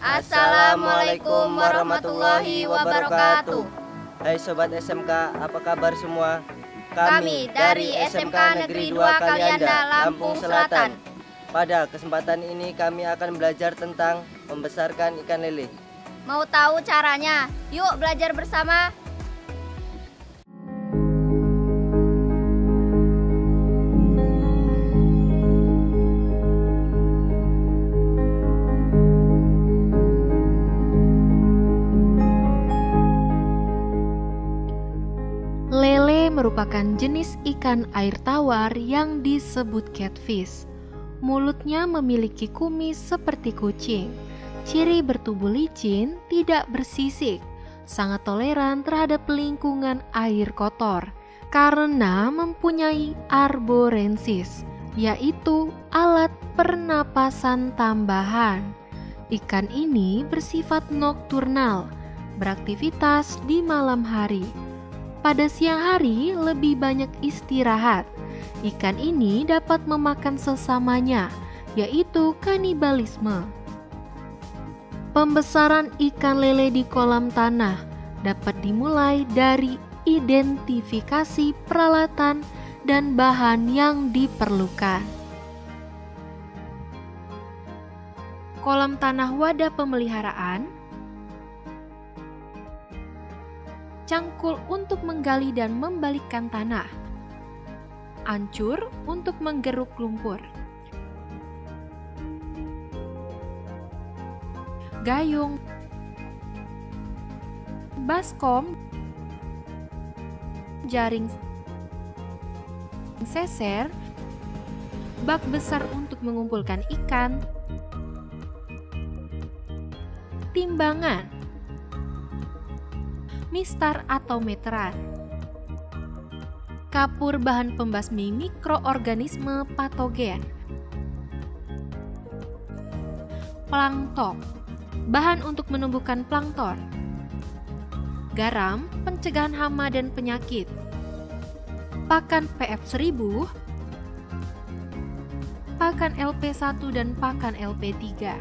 Assalamualaikum warahmatullahi wabarakatuh. Hai Sobat SMK, apa kabar semua? Kami dari SMK Negeri 2 Kalianda, Lampung Selatan. Pada kesempatan ini kami akan belajar tentang membesarkan ikan lele. Mau tahu caranya? Yuk belajar bersama. Lele merupakan jenis ikan air tawar yang disebut catfish. Mulutnya memiliki kumis seperti kucing. Ciri bertubuh licin, tidak bersisik, sangat toleran terhadap lingkungan air kotor karena mempunyai arborensis, yaitu alat pernapasan tambahan. Ikan ini bersifat nokturnal, beraktivitas di malam hari. Pada siang hari lebih banyak istirahat. Ikan ini dapat memakan sesamanya, yaitu kanibalisme. Pembesaran ikan lele di kolam tanah dapat dimulai dari identifikasi peralatan dan bahan yang diperlukan. Kolam tanah wadah pemeliharaan, cangkul untuk menggali dan membalikkan tanah, ancur untuk menggeruk lumpur, gayung, baskom, jaring seser, bak besar untuk mengumpulkan ikan, timbangan, mistar atau meteran, kapur bahan pembasmi mikroorganisme patogen, plankton, bahan untuk menumbuhkan plankton, garam, pencegahan hama dan penyakit, pakan PF1000, pakan LP1 dan pakan LP3.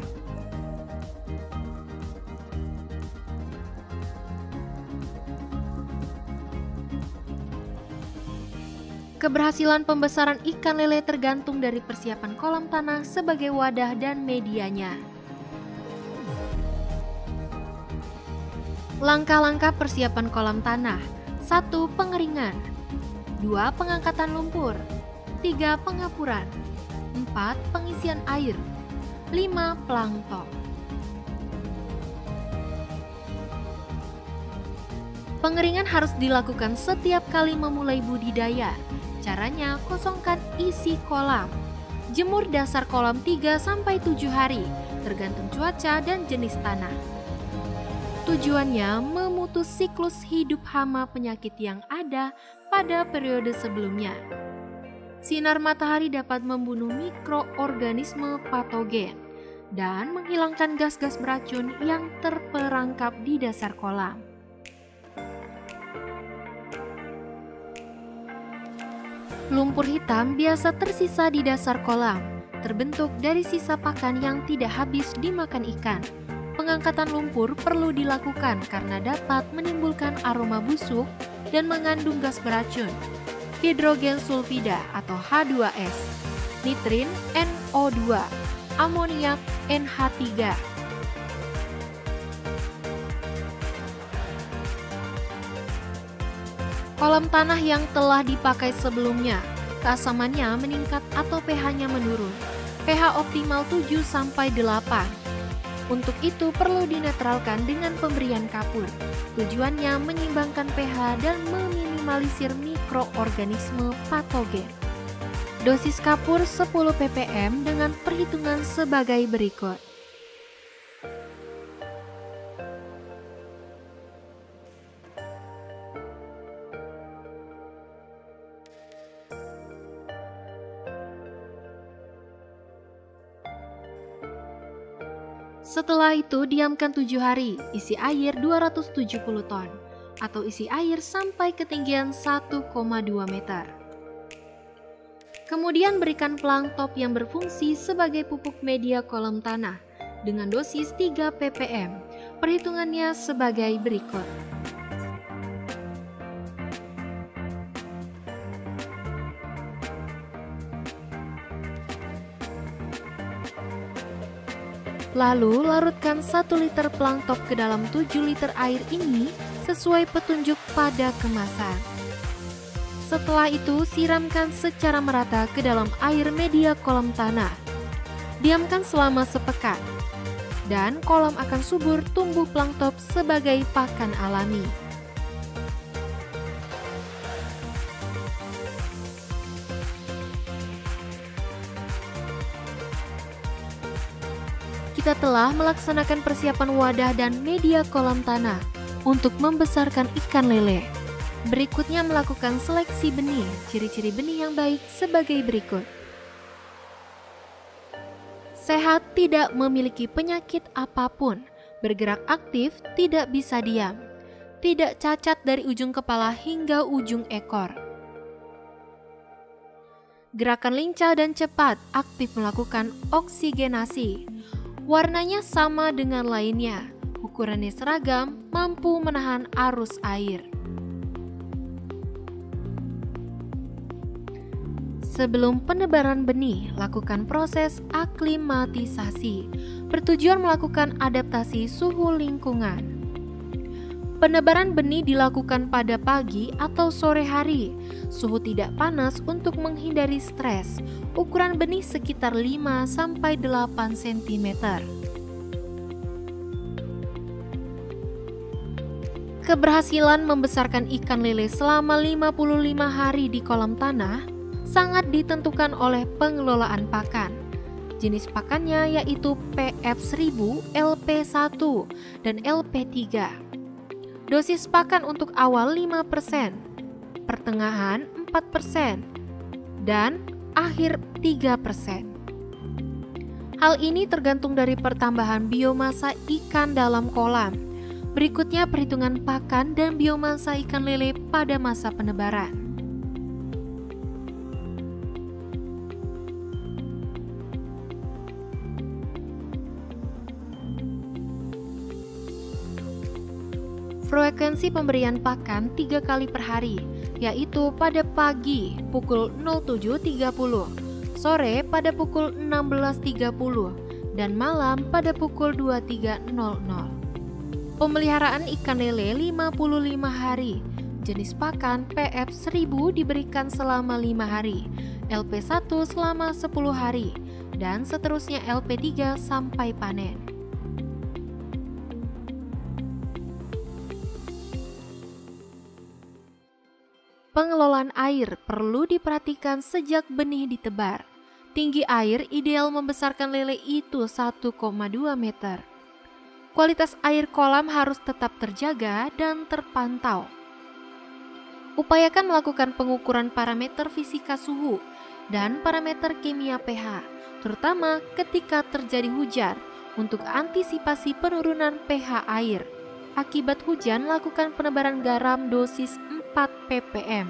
Keberhasilan pembesaran ikan lele tergantung dari persiapan kolam tanah sebagai wadah dan medianya. Langkah-langkah persiapan kolam tanah: 1. Pengeringan, 2. Pengangkatan lumpur, 3. Pengapuran, 4. Pengisian air, 5. Plankton. Pengeringan harus dilakukan setiap kali memulai budidaya. Caranya, kosongkan isi kolam. Jemur dasar kolam 3-7 hari, tergantung cuaca dan jenis tanah. Tujuannya memutus siklus hidup hama penyakit yang ada pada periode sebelumnya. Sinar matahari dapat membunuh mikroorganisme patogen dan menghilangkan gas-gas beracun yang terperangkap di dasar kolam. Lumpur hitam biasa tersisa di dasar kolam, terbentuk dari sisa pakan yang tidak habis dimakan ikan. Pengangkatan lumpur perlu dilakukan karena dapat menimbulkan aroma busuk dan mengandung gas beracun, hidrogen sulfida atau H2S, nitrin NO2, amoniak NH3. Kolam tanah yang telah dipakai sebelumnya, keasamannya meningkat atau pH-nya menurun. pH optimal 7-8. Untuk itu perlu dinetralkan dengan pemberian kapur. Tujuannya menyeimbangkan pH dan meminimalisir mikroorganisme patogen. Dosis kapur 10 ppm dengan perhitungan sebagai berikut. Setelah itu diamkan 7 hari, isi air 270 ton, atau isi air sampai ketinggian 1,2 meter. Kemudian berikan plankton yang berfungsi sebagai pupuk media kolam tanah. dengan dosis 3 ppm. Perhitungannya sebagai berikut. Lalu larutkan 1 liter Plangtop ke dalam 7 liter air ini sesuai petunjuk pada kemasan. Setelah itu siramkan secara merata ke dalam air media kolam tanah. Diamkan selama sepekan dan kolam akan subur tumbuh Plangtop sebagai pakan alami. Kita telah melaksanakan persiapan wadah dan media kolam tanah untuk membesarkan ikan lele. Berikutnya melakukan seleksi benih. Ciri-ciri benih yang baik sebagai berikut. Sehat, tidak memiliki penyakit apapun, bergerak aktif, tidak bisa diam, tidak cacat dari ujung kepala hingga ujung ekor. Gerakan lincah dan cepat, aktif melakukan oksigenasi. Warnanya sama dengan lainnya, ukurannya seragam, mampu menahan arus air. Sebelum penebaran benih, lakukan proses aklimatisasi, bertujuan melakukan adaptasi suhu lingkungan. Penebaran benih dilakukan pada pagi atau sore hari, suhu tidak panas untuk menghindari stres. Ukuran benih sekitar 5-8 cm. Keberhasilan membesarkan ikan lele selama 55 hari di kolam tanah sangat ditentukan oleh pengelolaan pakan. Jenis pakannya yaitu PF1000, LP1, dan LP3. Dosis pakan untuk awal 5%, pertengahan 4%, dan akhir 3%. Hal ini tergantung dari pertambahan biomasa ikan dalam kolam. Berikutnya perhitungan pakan dan biomasa ikan lele pada masa penebaran. Frekuensi pemberian pakan 3 kali per hari, yaitu pada pagi pukul 07.30, sore pada pukul 16.30, dan malam pada pukul 23.00. Pemeliharaan ikan lele 55 hari, jenis pakan PF1000 diberikan selama 5 hari, LP1 selama 10 hari, dan seterusnya LP3 sampai panen. Pengelolaan air perlu diperhatikan sejak benih ditebar. Tinggi air ideal membesarkan lele itu 1,2 meter. Kualitas air kolam harus tetap terjaga dan terpantau. Upayakan melakukan pengukuran parameter fisika suhu dan parameter kimia pH, terutama ketika terjadi hujan, untuk antisipasi penurunan pH air. Akibat hujan, lakukan penebaran garam dosis 4 ppm.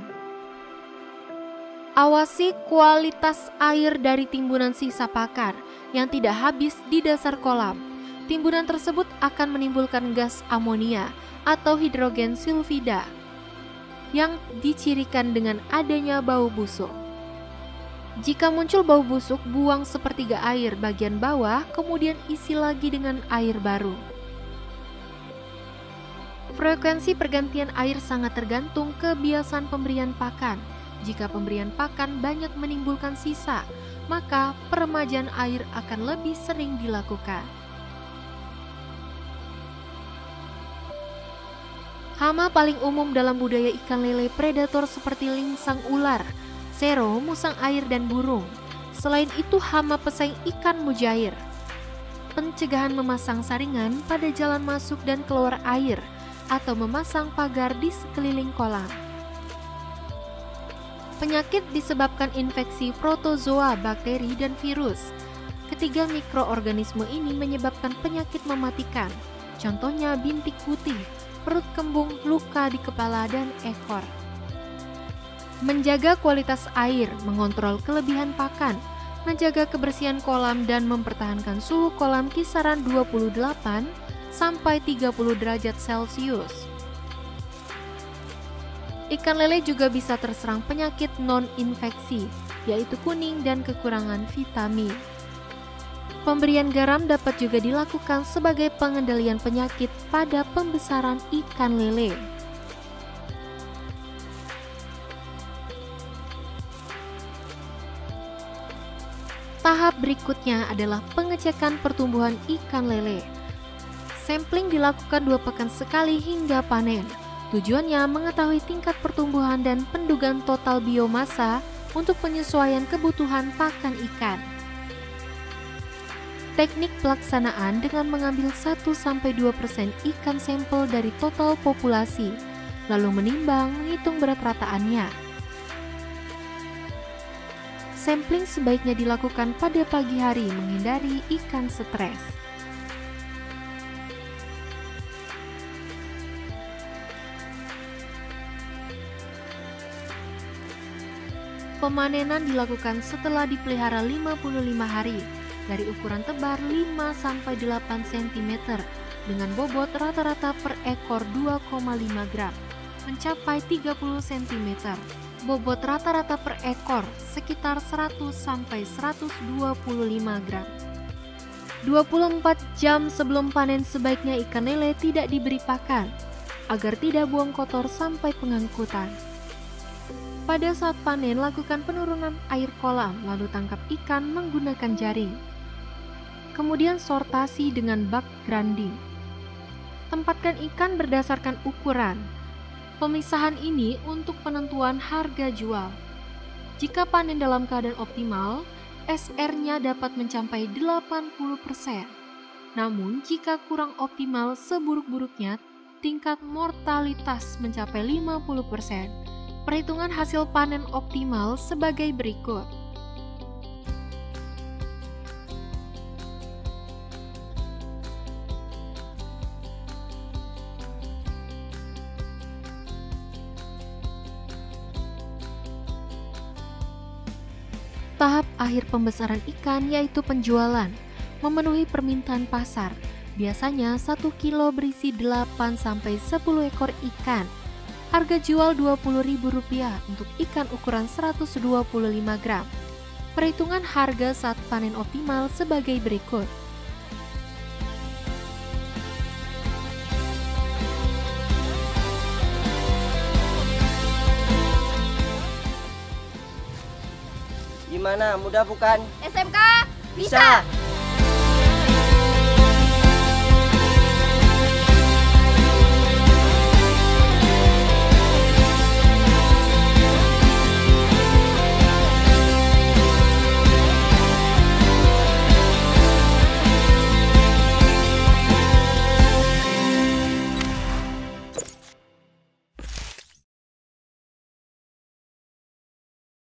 Awasi kualitas air dari timbunan sisa pakan yang tidak habis di dasar kolam. Timbunan tersebut akan menimbulkan gas amonia atau hidrogen sulfida yang dicirikan dengan adanya bau busuk. Jika muncul bau busuk, buang sepertiga air bagian bawah, kemudian isi lagi dengan air baru. Frekuensi pergantian air sangat tergantung kebiasaan pemberian pakan. Jika pemberian pakan banyak menimbulkan sisa, maka peremajaan air akan lebih sering dilakukan. Hama paling umum dalam budaya ikan lele predator seperti lingsang ular, sero, musang air, dan burung. Selain itu, hama pesaing ikan mujair. Pencegahan memasang saringan pada jalan masuk dan keluar air, atau memasang pagar di sekeliling kolam. Penyakit disebabkan infeksi protozoa, bakteri, dan virus. Ketiga mikroorganisme ini menyebabkan penyakit mematikan, contohnya bintik putih, perut kembung, luka di kepala dan ekor. Menjaga kualitas air, mengontrol kelebihan pakan, menjaga kebersihan kolam dan mempertahankan suhu kolam kisaran 28 sampai 30 derajat Celcius. Ikan lele juga bisa terserang penyakit non-infeksi, yaitu kuning dan kekurangan vitamin. Pemberian garam dapat juga dilakukan sebagai pengendalian penyakit pada pembesaran ikan lele. Tahap berikutnya adalah pengecekan pertumbuhan ikan lele. Sampling dilakukan 2 pekan sekali hingga panen. Tujuannya mengetahui tingkat pertumbuhan dan pendugaan total biomasa untuk penyesuaian kebutuhan pakan ikan. Teknik pelaksanaan dengan mengambil 1-2% ikan sampel dari total populasi, lalu menimbang menghitung berat rataannya. Sampling sebaiknya dilakukan pada pagi hari menghindari ikan stres. Pemanenan dilakukan setelah dipelihara 55 hari dari ukuran tebar 5-8 cm dengan bobot rata-rata per ekor 2,5 gram mencapai 30 cm. Bobot rata-rata per ekor sekitar 100-125 gram. 24 jam sebelum panen sebaiknya ikan lele tidak diberi pakan agar tidak buang kotor sampai pengangkutan. Pada saat panen, lakukan penurunan air kolam, lalu tangkap ikan menggunakan jaring. Kemudian sortasi dengan bak grinding. Tempatkan ikan berdasarkan ukuran. Pemisahan ini untuk penentuan harga jual. Jika panen dalam keadaan optimal, SR-nya dapat mencapai 80%. Namun jika kurang optimal, seburuk-buruknya tingkat mortalitas mencapai 50%. Perhitungan hasil panen optimal sebagai berikut. Tahap akhir pembesaran ikan yaitu penjualan, memenuhi permintaan pasar. Biasanya 1 kilo berisi 8-10 ekor ikan. Harga jual Rp20.000 untuk ikan ukuran 125 gram. Perhitungan harga saat panen optimal sebagai berikut. Gimana, mudah bukan? SMK bisa!